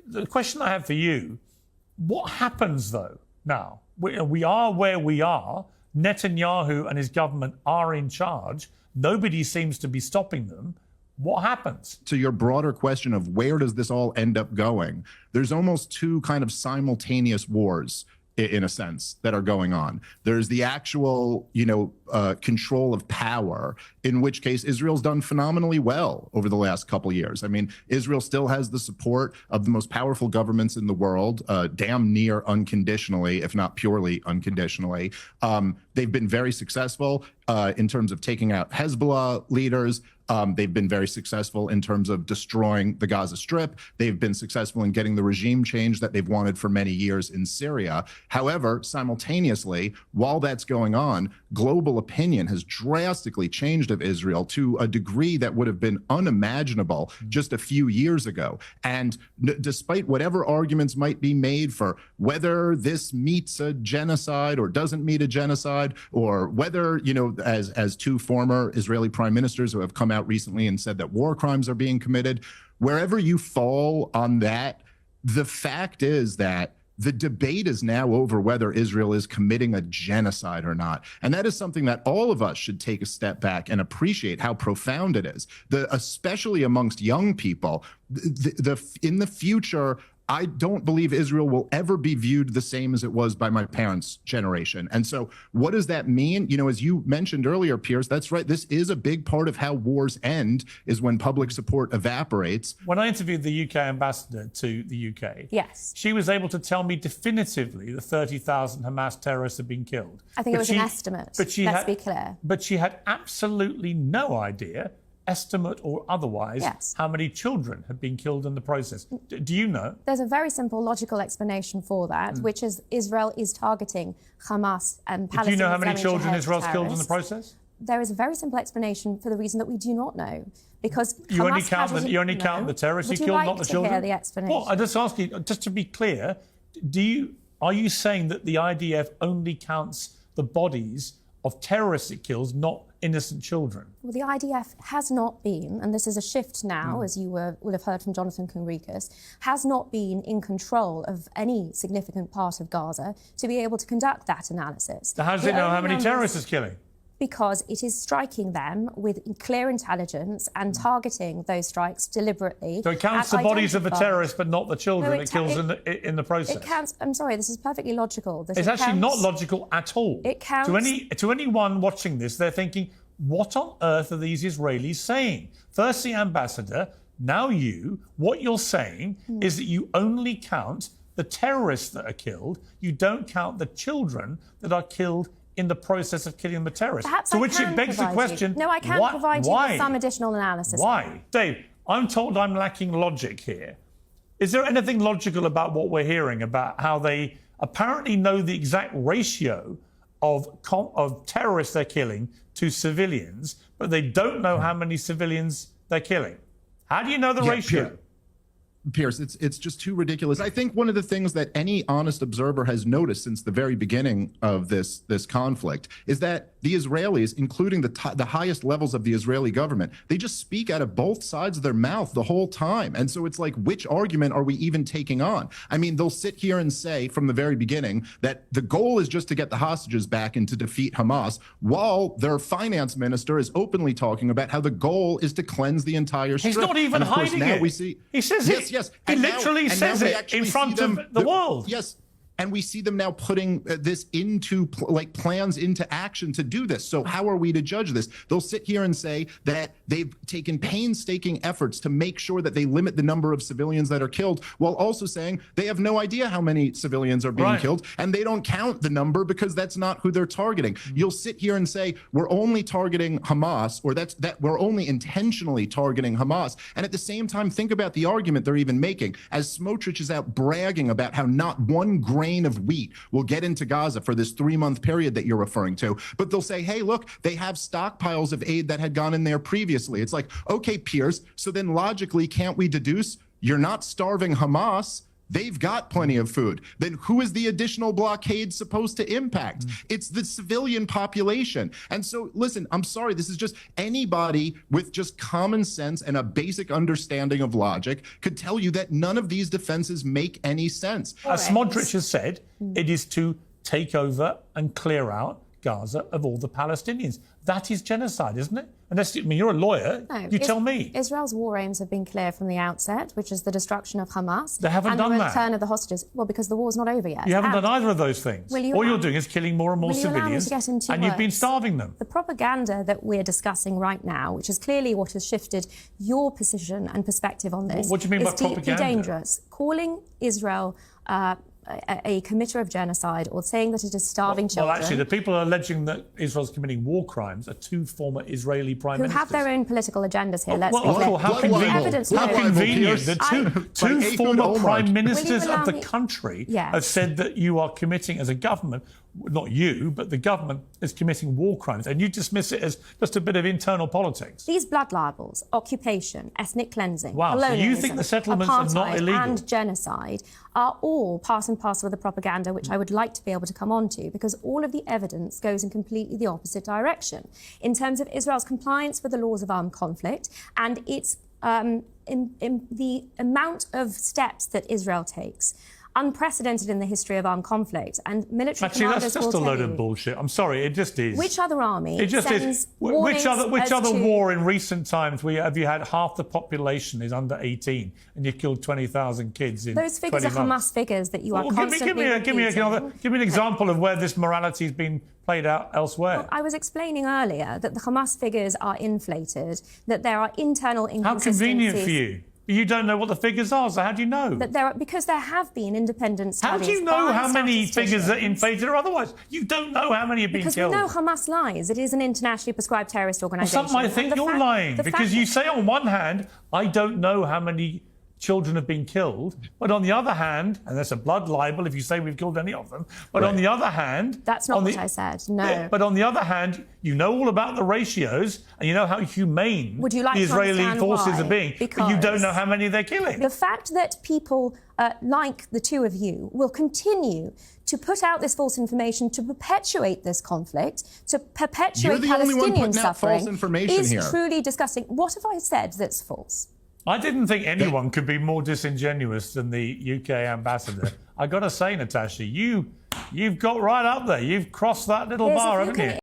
the question I have for you, what happens though now? We are where we are. Netanyahu and his government are in charge. Nobody seems to be stopping them. What happens? To your broader question of where does this all end up going, there's almost two kind of simultaneous wars, in a sense, that are going on. There's the actual, control of power, in which case Israel's done phenomenally well over the last couple of years. I mean, Israel still has the support of the most powerful governments in the world, damn near unconditionally, if not purely unconditionally. They've been very successful in terms of taking out Hezbollah leaders. They've been very successful in terms of destroying the Gaza Strip. They've been successful in getting the regime change that they've wanted for many years in Syria. However, simultaneously, while that's going on, global opinion has drastically changed of Israel to a degree that would have been unimaginable just a few years ago. And despite whatever arguments might be made for whether this meets a genocide or doesn't meet a genocide, or whether, as two former Israeli prime ministers who have come out recently and said that war crimes are being committed, wherever you fall on that, the fact is that the debate is now over whether Israel is committing a genocide or not. And that is something that all of us should take a step back and appreciate how profound it is. Especially amongst young people, in the future, I don't believe Israel will ever be viewed the same as it was by my parents' generation. And so what does that mean? As you mentioned earlier, Piers, that's right. This is a big part of how wars end, is when public support evaporates. When I interviewed the UK ambassador to the UK, yes, she was able to tell me definitively that 30,000 Hamas terrorists had been killed. I think it was an estimate, let's be clear. But she had absolutely no idea, estimate or otherwise, how many children have been killed in the process. Do you know? There's a very simple logical explanation for that, which is Israel is targeting Hamas and Palestine. Do you know how many children Israel's killed in the process? There is a very simple explanation for the reason that we do not know. Because you only count the terrorists you killed, not the children? Hear the explanation? Well, I just ask you, just to be clear, are you saying that the IDF only counts the bodies of terrorists it kills, not innocent children? Well, the IDF has not been, and this is a shift now, as you will have heard from Jonathan Conricus, has not been in control of any significant part of Gaza to be able to conduct that analysis. So how does it know how many terrorists it's killing? Because it is striking them with clear intelligence and targeting those strikes deliberately. So it counts the bodies of the terrorists, but not the children it kills in the process? It counts. I'm sorry, this is perfectly logical. It's actually not logical at all. It counts. To anyone watching this, they're thinking, what on earth are these Israelis saying? First the ambassador, now you. What you're saying is that you only count the terrorists that are killed. You don't count the children that are killed in the process of killing the terrorists. Perhaps to which it begs the question, no, I can provide you with some additional analysis. Why? Dave, I'm told I'm lacking logic here. Is there anything logical about what we're hearing about how they apparently know the exact ratio of terrorists they're killing to civilians, but they don't know how many civilians they're killing? How do you know the ratio? Piers, it's just too ridiculous. I think one of the things that any honest observer has noticed since the very beginning of this conflict is that the Israelis, including the highest levels of the Israeli government, they just speak out of both sides of their mouth the whole time. And so it's like, which argument are we even taking on? I mean, they'll sit here and say from the very beginning that the goal is just to get the hostages back and to defeat Hamas, while their finance minister is openly talking about how the goal is to cleanse the entire strip. He's not even hiding it. He says it. Yes. He literally says it in front of the world. Yes. And we see them now putting this into plans into action to do this. So how are we to judge this? They'll sit here and say that they've taken painstaking efforts to make sure that they limit the number of civilians that are killed, while also saying they have no idea how many civilians are being killed, and they don't count the number because that's not who they're targeting. You'll sit here and say we're only targeting Hamas, or that we're only intentionally targeting Hamas, and at the same time think about the argument they're even making as Smotrich is out bragging about how not one grain of wheat will get into Gaza for this 3-month period that you're referring to. But they'll say, hey, look, they have stockpiles of aid that had gone in there previously. It's like, okay, Piers, so then logically, can't we deduce you're not starving Hamas, They've got plenty of food. Then who is the additional blockade supposed to impact? It's the civilian population. And so, listen, I'm sorry, this is just anybody with just common sense and a basic understanding of logic could tell you that none of these defenses make any sense. As Smotrich has said, it is to take over and clear out Gaza of all the Palestinians. That is genocide, isn't it? And that's, I mean, you're a lawyer. No, you tell me. Israel's war aims have been clear from the outset, which is the destruction of Hamas. They haven't and done the that. return of the hostages. Well, because the war's not over yet. You haven't done either of those things. All you're doing is killing more and more civilians, and you've been starving them. The propaganda that we're discussing right now, which is clearly what has shifted your position and perspective on this, What do you mean by is deeply propaganda? dangerous. Calling Israel a committer of genocide or saying that it is starving children. Well, actually, the people alleging that Israel's committing war crimes are two former Israeli prime ministers. Who have their own political agendas here. How convenient that two former prime ministers of the country have said that you are committing, as a government, not you, but the government is committing war crimes, and you dismiss it as just a bit of internal politics. These blood libels, occupation, ethnic cleansing, wow, so you think the settlements are not illegal? And genocide are all part and parcel of the propaganda, which I would like to be able to come on to, because all of the evidence goes in completely the opposite direction in terms of Israel's compliance with the laws of armed conflict and its in the amount of steps that Israel takes. Unprecedented in the history of armed conflict, and military commanders that's just a load of bullshit. I'm sorry, it just is. Which other army? It just is. Which other war in recent times have you had half the population is under 18 and you killed 20,000 kids in 20 months? Those figures are Hamas figures that you are constantly give me an example of where this morality has been played out elsewhere. Well, I was explaining earlier that the Hamas figures are inflated, that there are internal inconsistencies. How convenient for you. You don't know what the figures are, so how do you know? That because there have been independent studies. How do you know how many figures are inflated or otherwise? You don't know how many have been killed. Because we know Hamas lies. It is an internationally prescribed terrorist organisation. Well, some might think you're lying because you say on one hand, I don't know how many children have been killed, but on the other hand, and that's a blood libel if you say we've killed any of them, but on the other hand... That's not what I said, no. But on the other hand, you know all about the ratios and you know how humane the Israeli forces are being, but you don't know how many they're killing. The fact that people like the two of you will continue to put out this false information, to perpetuate this conflict, to perpetuate Palestinian suffering is truly disgusting. What have I said that's false? I didn't think anyone could be more disingenuous than the UK ambassador. I got to say, Natasha, you've got right up there. You've crossed that little bar, haven't you?